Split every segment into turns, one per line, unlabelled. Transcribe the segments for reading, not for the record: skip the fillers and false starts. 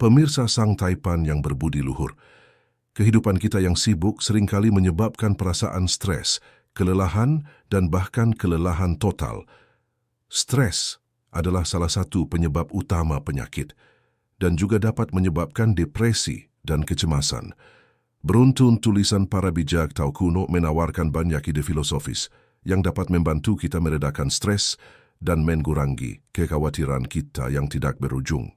Pemirsa Sang Taipan yang berbudi luhur, kehidupan kita yang sibuk seringkali menyebabkan perasaan stres, kelelahan, dan bahkan kelelahan total. Stres adalah salah satu penyebab utama penyakit dan juga dapat menyebabkan depresi dan kecemasan. Beruntun tulisan para bijak Tao kuno menawarkan banyak ide filosofis yang dapat membantu kita meredakan stres dan mengurangi kekhawatiran kita yang tidak berujung.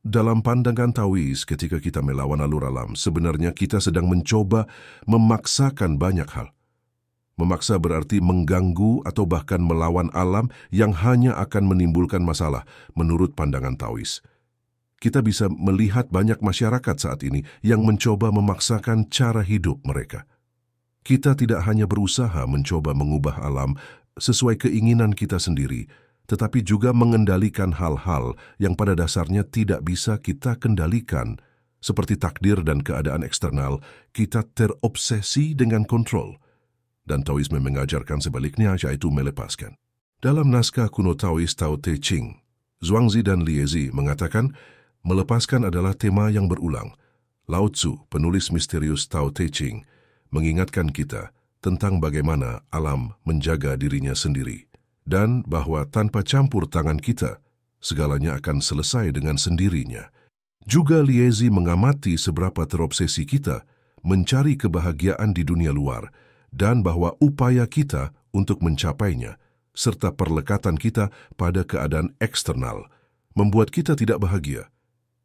Dalam pandangan Taois, ketika kita melawan alur alam, sebenarnya kita sedang mencoba memaksakan banyak hal. Memaksa berarti mengganggu atau bahkan melawan alam yang hanya akan menimbulkan masalah menurut pandangan Taois. Kita bisa melihat banyak masyarakat saat ini yang mencoba memaksakan cara hidup mereka. Kita tidak hanya berusaha mencoba mengubah alam sesuai keinginan kita sendiri, tetapi juga mengendalikan hal-hal yang pada dasarnya tidak bisa kita kendalikan, seperti takdir dan keadaan eksternal. Kita terobsesi dengan kontrol, dan Taoisme mengajarkan sebaliknya, yaitu melepaskan. Dalam naskah kuno Taois Tao Te Ching, Zhuangzi dan Liezi mengatakan, melepaskan adalah tema yang berulang. Lao Tzu, penulis misterius Tao Te Ching, mengingatkan kita tentang bagaimana alam menjaga dirinya sendiri, dan bahwa tanpa campur tangan kita, segalanya akan selesai dengan sendirinya. Juga Liezi mengamati seberapa terobsesi kita mencari kebahagiaan di dunia luar, dan bahwa upaya kita untuk mencapainya, serta perlekatan kita pada keadaan eksternal, membuat kita tidak bahagia.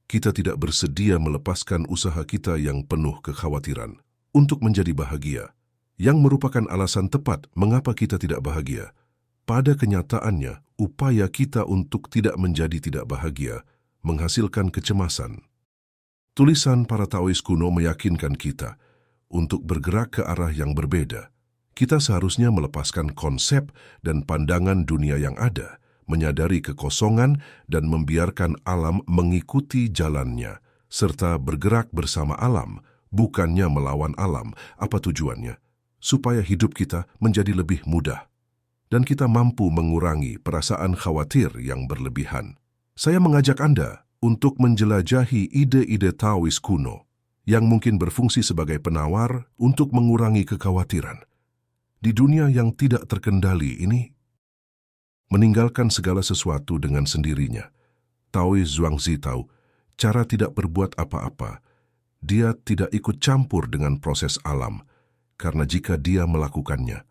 Kita tidak bersedia melepaskan usaha kita yang penuh kekhawatiran untuk menjadi bahagia, yang merupakan alasan tepat mengapa kita tidak bahagia. Pada kenyataannya, upaya kita untuk tidak menjadi tidak bahagia menghasilkan kecemasan. Tulisan para Taois kuno meyakinkan kita untuk bergerak ke arah yang berbeda. Kita seharusnya melepaskan konsep dan pandangan dunia yang ada, menyadari kekosongan dan membiarkan alam mengikuti jalannya, serta bergerak bersama alam, bukannya melawan alam. Apa tujuannya? Supaya hidup kita menjadi lebih mudah, dan kita mampu mengurangi perasaan khawatir yang berlebihan. Saya mengajak Anda untuk menjelajahi ide-ide Taois kuno yang mungkin berfungsi sebagai penawar untuk mengurangi kekhawatiran. Di dunia yang tidak terkendali ini, meninggalkan segala sesuatu dengan sendirinya. Taois Zhuangzi tahu cara tidak berbuat apa-apa. Dia tidak ikut campur dengan proses alam, karena jika dia melakukannya,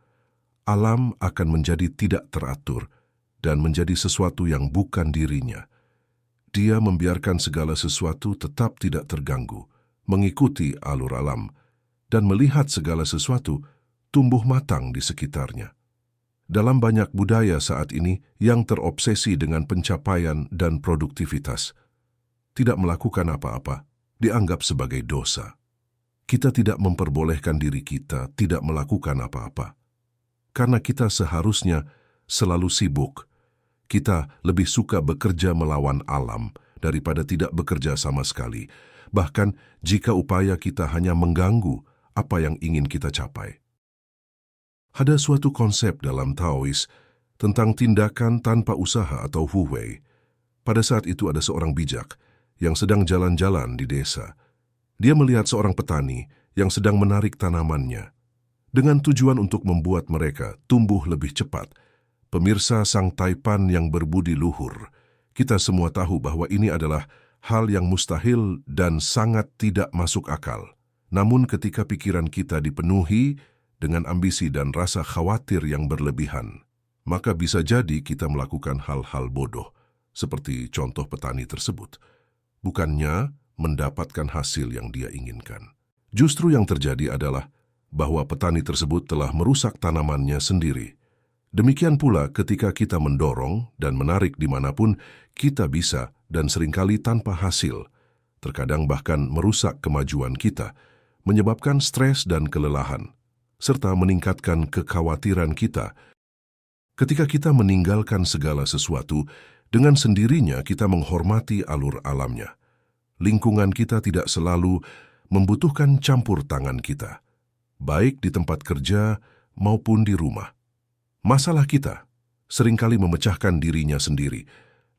alam akan menjadi tidak teratur dan menjadi sesuatu yang bukan dirinya. Dia membiarkan segala sesuatu tetap tidak terganggu, mengikuti alur alam, dan melihat segala sesuatu tumbuh matang di sekitarnya. Dalam banyak budaya saat ini yang terobsesi dengan pencapaian dan produktivitas, tidak melakukan apa-apa dianggap sebagai dosa. Kita tidak memperbolehkan diri kita tidak melakukan apa-apa, karena kita seharusnya selalu sibuk. Kita lebih suka bekerja melawan alam daripada tidak bekerja sama sekali, bahkan jika upaya kita hanya mengganggu apa yang ingin kita capai. Ada suatu konsep dalam Taois tentang tindakan tanpa usaha atau hu wei. Pada saat itu ada seorang bijak yang sedang jalan-jalan di desa. Dia melihat seorang petani yang sedang menarik tanamannya dengan tujuan untuk membuat mereka tumbuh lebih cepat. Pemirsa Sang Taipan yang berbudi luhur, kita semua tahu bahwa ini adalah hal yang mustahil dan sangat tidak masuk akal. Namun ketika pikiran kita dipenuhi dengan ambisi dan rasa khawatir yang berlebihan, maka bisa jadi kita melakukan hal-hal bodoh, seperti contoh petani tersebut, bukannya mendapatkan hasil yang dia inginkan. Justru yang terjadi adalah bahwa petani tersebut telah merusak tanamannya sendiri. Demikian pula ketika kita mendorong dan menarik dimanapun kita bisa dan seringkali tanpa hasil, terkadang bahkan merusak kemajuan kita, menyebabkan stres dan kelelahan, serta meningkatkan kekhawatiran kita. Ketika kita meninggalkan segala sesuatu, dengan sendirinya kita menghormati alur alamnya. Lingkungan kita tidak selalu membutuhkan campur tangan kita, baik di tempat kerja maupun di rumah. Masalah kita seringkali memecahkan dirinya sendiri,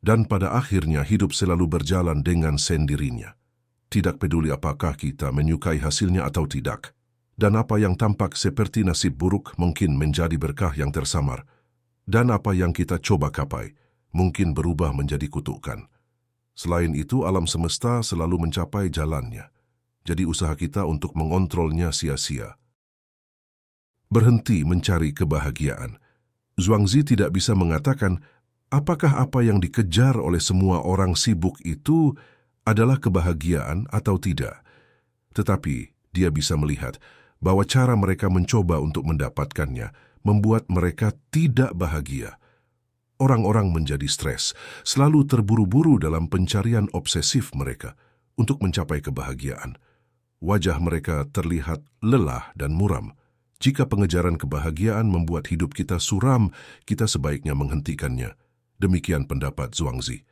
dan pada akhirnya hidup selalu berjalan dengan sendirinya. Tidak peduli apakah kita menyukai hasilnya atau tidak, dan apa yang tampak seperti nasib buruk mungkin menjadi berkah yang tersamar, dan apa yang kita coba capai mungkin berubah menjadi kutukan. Selain itu, alam semesta selalu mencapai jalannya, jadi usaha kita untuk mengontrolnya sia-sia. Berhenti mencari kebahagiaan. Zhuangzi tidak bisa mengatakan apakah apa yang dikejar oleh semua orang sibuk itu adalah kebahagiaan atau tidak. Tetapi dia bisa melihat bahwa cara mereka mencoba untuk mendapatkannya membuat mereka tidak bahagia. Orang-orang menjadi stres, selalu terburu-buru dalam pencarian obsesif mereka untuk mencapai kebahagiaan. Wajah mereka terlihat lelah dan muram. Jika pengejaran kebahagiaan membuat hidup kita suram, kita sebaiknya menghentikannya. Demikian pendapat Zhuangzi.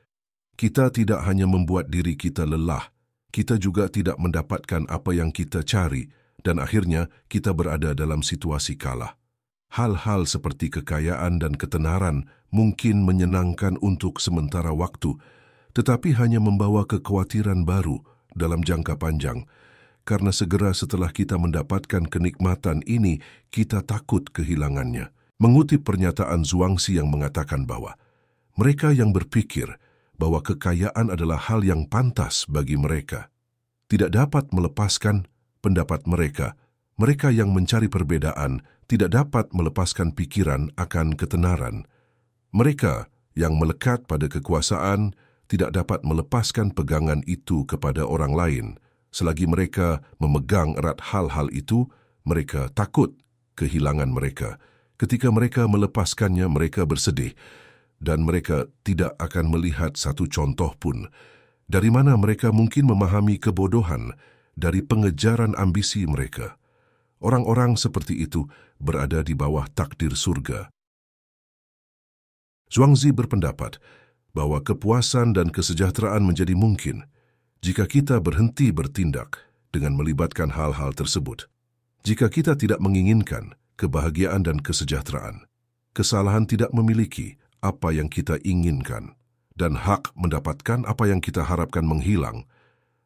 Kita tidak hanya membuat diri kita lelah, kita juga tidak mendapatkan apa yang kita cari, dan akhirnya kita berada dalam situasi kalah. Hal-hal seperti kekayaan dan ketenaran mungkin menyenangkan untuk sementara waktu, tetapi hanya membawa kekhawatiran baru dalam jangka panjang, karena segera setelah kita mendapatkan kenikmatan ini, kita takut kehilangannya. Mengutip pernyataan Zhuangzi yang mengatakan bahwa mereka yang berpikir bahwa kekayaan adalah hal yang pantas bagi mereka tidak dapat melepaskan pendapat mereka. Mereka yang mencari perbedaan tidak dapat melepaskan pikiran akan ketenaran. Mereka yang melekat pada kekuasaan tidak dapat melepaskan pegangan itu kepada orang lain. Selagi mereka memegang erat hal-hal itu, mereka takut kehilangan mereka. Ketika mereka melepaskannya, mereka bersedih, dan mereka tidak akan melihat satu contoh pun. Dari mana mereka mungkin memahami kebodohan dari pengejaran ambisi mereka? Orang-orang seperti itu berada di bawah takdir surga. Zhuangzi berpendapat bahwa kepuasan dan kesejahteraan menjadi mungkin jika kita berhenti bertindak dengan melibatkan hal-hal tersebut. Jika kita tidak menginginkan kebahagiaan dan kesejahteraan, kesalahan tidak memiliki apa yang kita inginkan, dan hak mendapatkan apa yang kita harapkan menghilang.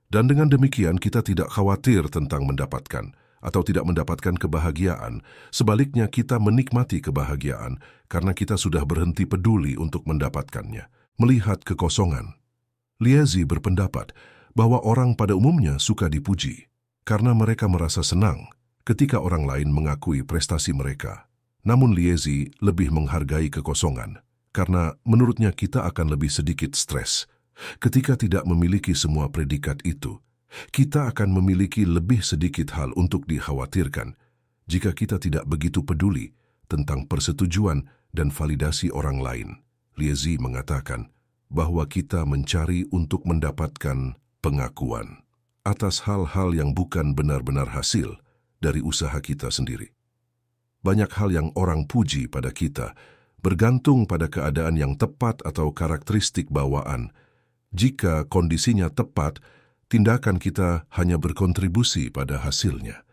Dan dengan demikian kita tidak khawatir tentang mendapatkan atau tidak mendapatkan kebahagiaan. Sebaliknya kita menikmati kebahagiaan karena kita sudah berhenti peduli untuk mendapatkannya. Melihat kekosongan. Liezi berpendapat bahwa orang pada umumnya suka dipuji karena mereka merasa senang ketika orang lain mengakui prestasi mereka. Namun Liezi lebih menghargai kekosongan karena menurutnya kita akan lebih sedikit stres. Ketika tidak memiliki semua predikat itu, kita akan memiliki lebih sedikit hal untuk dikhawatirkan jika kita tidak begitu peduli tentang persetujuan dan validasi orang lain. Liezi mengatakan bahwa kita mencari untuk mendapatkan pengakuan atas hal-hal yang bukan benar-benar hasil dari usaha kita sendiri. Banyak hal yang orang puji pada kita bergantung pada keadaan yang tepat atau karakteristik bawaan. Jika kondisinya tepat, tindakan kita hanya berkontribusi pada hasilnya.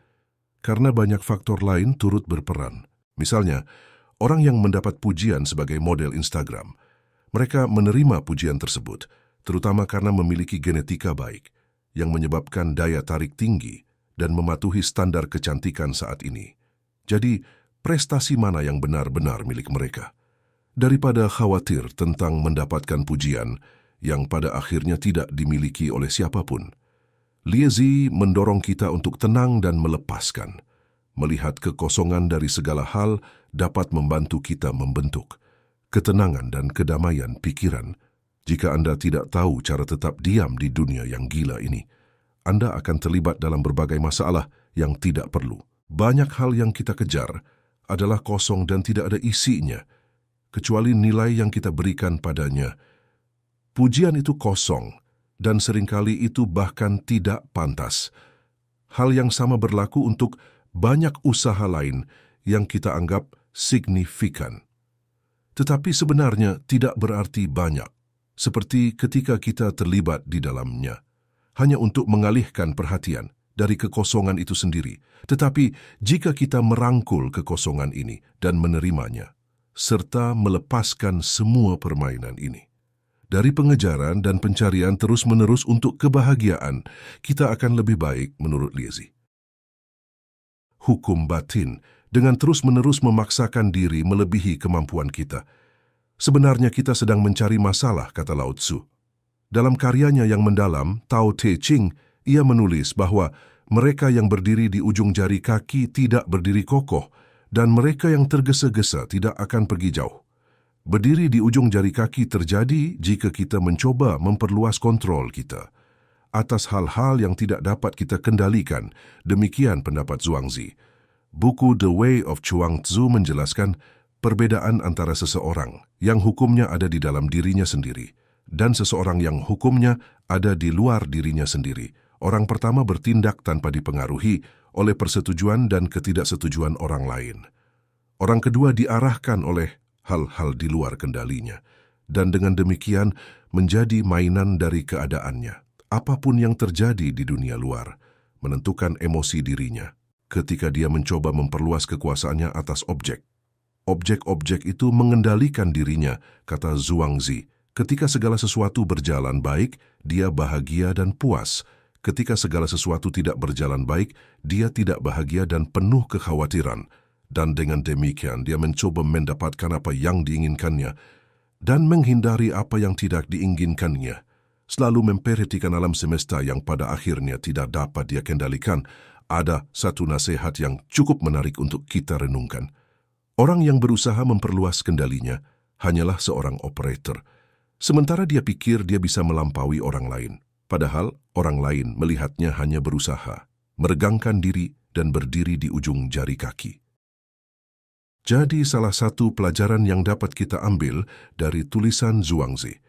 Karena banyak faktor lain turut berperan. Misalnya, orang yang mendapat pujian sebagai model Instagram, mereka menerima pujian tersebut, terutama karena memiliki genetika baik, yang menyebabkan daya tarik tinggi dan mematuhi standar kecantikan saat ini. Jadi, prestasi mana yang benar-benar milik mereka? Daripada khawatir tentang mendapatkan pujian yang pada akhirnya tidak dimiliki oleh siapapun, Liezi mendorong kita untuk tenang dan melepaskan. Melihat kekosongan dari segala hal dapat membantu kita membentuk ketenangan dan kedamaian pikiran. Jika Anda tidak tahu cara tetap diam di dunia yang gila ini, Anda akan terlibat dalam berbagai masalah yang tidak perlu. Banyak hal yang kita kejar adalah kosong dan tidak ada isinya, kecuali nilai yang kita berikan padanya. Pujian itu kosong, dan seringkali itu bahkan tidak pantas. Hal yang sama berlaku untuk banyak usaha lain yang kita anggap signifikan. Tetapi sebenarnya tidak berarti banyak, seperti ketika kita terlibat di dalamnya, hanya untuk mengalihkan perhatian dari kekosongan itu sendiri. Tetapi jika kita merangkul kekosongan ini dan menerimanya, serta melepaskan semua permainan ini. Dari pengejaran dan pencarian terus-menerus untuk kebahagiaan, kita akan lebih baik menurut Liezi. Hukum batin dengan terus-menerus memaksakan diri melebihi kemampuan kita. Sebenarnya kita sedang mencari masalah, kata Lao Tzu. Dalam karyanya yang mendalam, Tao Te Ching, ia menulis bahwa mereka yang berdiri di ujung jari kaki tidak berdiri kokoh, dan mereka yang tergesa-gesa tidak akan pergi jauh. Berdiri di ujung jari kaki terjadi jika kita mencoba memperluas kontrol kita atas hal-hal yang tidak dapat kita kendalikan. Demikian pendapat Zhuangzi. Buku The Way of Chuang Tzu menjelaskan perbedaan antara seseorang yang hukumnya ada di dalam dirinya sendiri dan seseorang yang hukumnya ada di luar dirinya sendiri. Orang pertama bertindak tanpa dipengaruhi oleh persetujuan dan ketidaksetujuan orang lain. Orang kedua diarahkan oleh hal-hal di luar kendalinya, dan dengan demikian menjadi mainan dari keadaannya. Apapun yang terjadi di dunia luar menentukan emosi dirinya ketika dia mencoba memperluas kekuasaannya atas objek. Objek-objek itu mengendalikan dirinya, kata Zhuangzi. Ketika segala sesuatu berjalan baik, dia bahagia dan puas. Ketika segala sesuatu tidak berjalan baik, dia tidak bahagia dan penuh kekhawatiran. Dan dengan demikian, dia mencoba mendapatkan apa yang diinginkannya dan menghindari apa yang tidak diinginkannya. Selalu memperhatikan alam semesta yang pada akhirnya tidak dapat dia kendalikan. Ada satu nasihat yang cukup menarik untuk kita renungkan. Orang yang berusaha memperluas kendalinya hanyalah seorang operator. Sementara dia pikir dia bisa melampaui orang lain. Padahal orang lain melihatnya hanya berusaha, meregangkan diri dan berdiri di ujung jari kaki. Jadi salah satu pelajaran yang dapat kita ambil dari tulisan Zhuangzi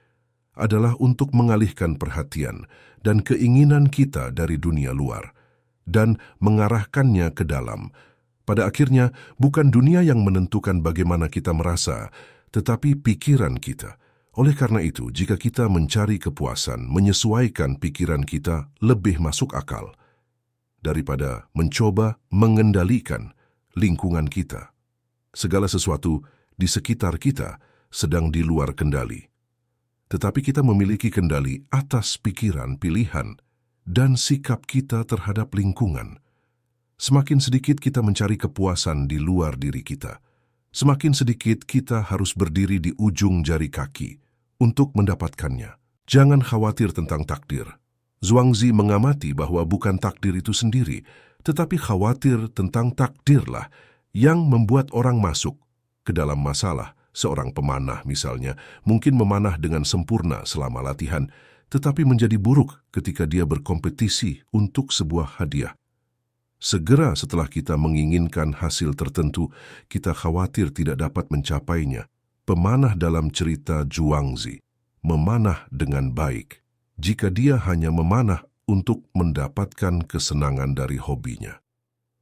adalah untuk mengalihkan perhatian dan keinginan kita dari dunia luar dan mengarahkannya ke dalam. Pada akhirnya, bukan dunia yang menentukan bagaimana kita merasa, tetapi pikiran kita. Oleh karena itu, jika kita mencari kepuasan, menyesuaikan pikiran kita lebih masuk akal daripada mencoba mengendalikan lingkungan kita. Segala sesuatu di sekitar kita sedang di luar kendali. Tetapi kita memiliki kendali atas pikiran, pilihan, dan sikap kita terhadap lingkungan. Semakin sedikit kita mencari kepuasan di luar diri kita, semakin sedikit kita harus berdiri di ujung jari kaki untuk mendapatkannya. Jangan khawatir tentang takdir. Zhuangzi mengamati bahwa bukan takdir itu sendiri, tetapi khawatir tentang takdirlah yang membuat orang masuk ke dalam masalah. Seorang pemanah misalnya mungkin memanah dengan sempurna selama latihan, tetapi menjadi buruk ketika dia berkompetisi untuk sebuah hadiah. Segera setelah kita menginginkan hasil tertentu, kita khawatir tidak dapat mencapainya. Pemanah dalam cerita Zhuangzi memanah dengan baik jika dia hanya memanah untuk mendapatkan kesenangan dari hobinya.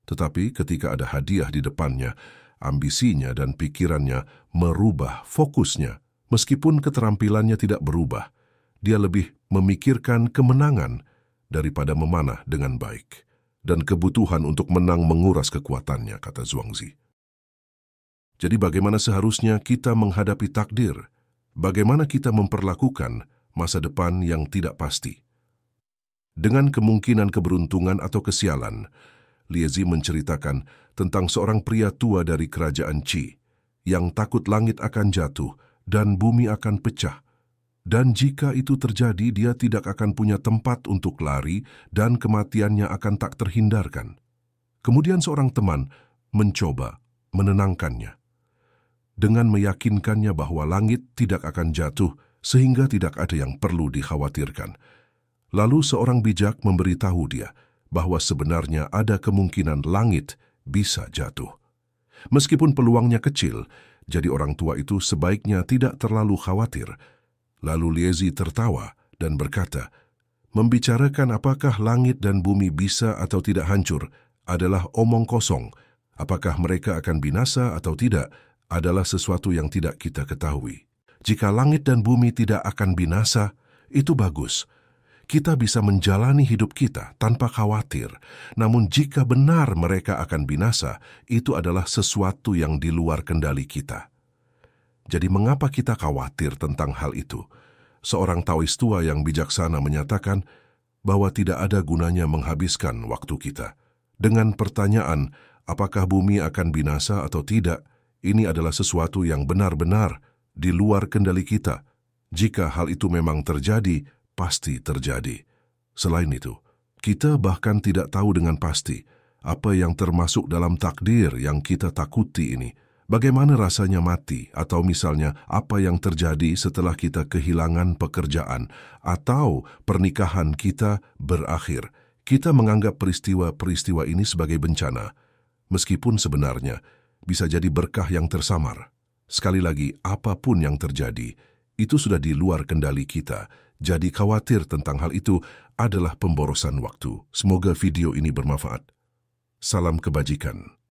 Tetapi ketika ada hadiah di depannya, ambisinya dan pikirannya merubah fokusnya. Meskipun keterampilannya tidak berubah, dia lebih memikirkan kemenangan daripada memanah dengan baik. Dan kebutuhan untuk menang menguras kekuatannya, kata Zhuangzi. Jadi bagaimana seharusnya kita menghadapi takdir? Bagaimana kita memperlakukan masa depan yang tidak pasti? Dengan kemungkinan keberuntungan atau kesialan, Liezi menceritakan tentang seorang pria tua dari kerajaan Qi yang takut langit akan jatuh dan bumi akan pecah. Dan jika itu terjadi, dia tidak akan punya tempat untuk lari dan kematiannya akan tak terhindarkan. Kemudian seorang teman mencoba menenangkannya dengan meyakinkannya bahwa langit tidak akan jatuh sehingga tidak ada yang perlu dikhawatirkan. Lalu seorang bijak memberitahu dia bahwa sebenarnya ada kemungkinan langit bisa jatuh. Meskipun peluangnya kecil, jadi orang tua itu sebaiknya tidak terlalu khawatir. Lalu Liezi tertawa dan berkata, membicarakan apakah langit dan bumi bisa atau tidak hancur adalah omong kosong. Apakah mereka akan binasa atau tidak adalah sesuatu yang tidak kita ketahui. Jika langit dan bumi tidak akan binasa, itu bagus. Kita bisa menjalani hidup kita tanpa khawatir. Namun jika benar mereka akan binasa, itu adalah sesuatu yang di luar kendali kita. Jadi mengapa kita khawatir tentang hal itu? Seorang Taois tua yang bijaksana menyatakan bahwa tidak ada gunanya menghabiskan waktu kita. Dengan pertanyaan, apakah bumi akan binasa atau tidak, ini adalah sesuatu yang benar-benar di luar kendali kita. Jika hal itu memang terjadi, pasti terjadi. Selain itu, kita bahkan tidak tahu dengan pasti apa yang termasuk dalam takdir yang kita takuti ini. Bagaimana rasanya mati, atau misalnya apa yang terjadi setelah kita kehilangan pekerjaan atau pernikahan kita berakhir. Kita menganggap peristiwa-peristiwa ini sebagai bencana, meskipun sebenarnya bisa jadi berkah yang tersamar. Sekali lagi, apapun yang terjadi, itu sudah di luar kendali kita. Jadi khawatir tentang hal itu adalah pemborosan waktu. Semoga video ini bermanfaat. Salam kebajikan.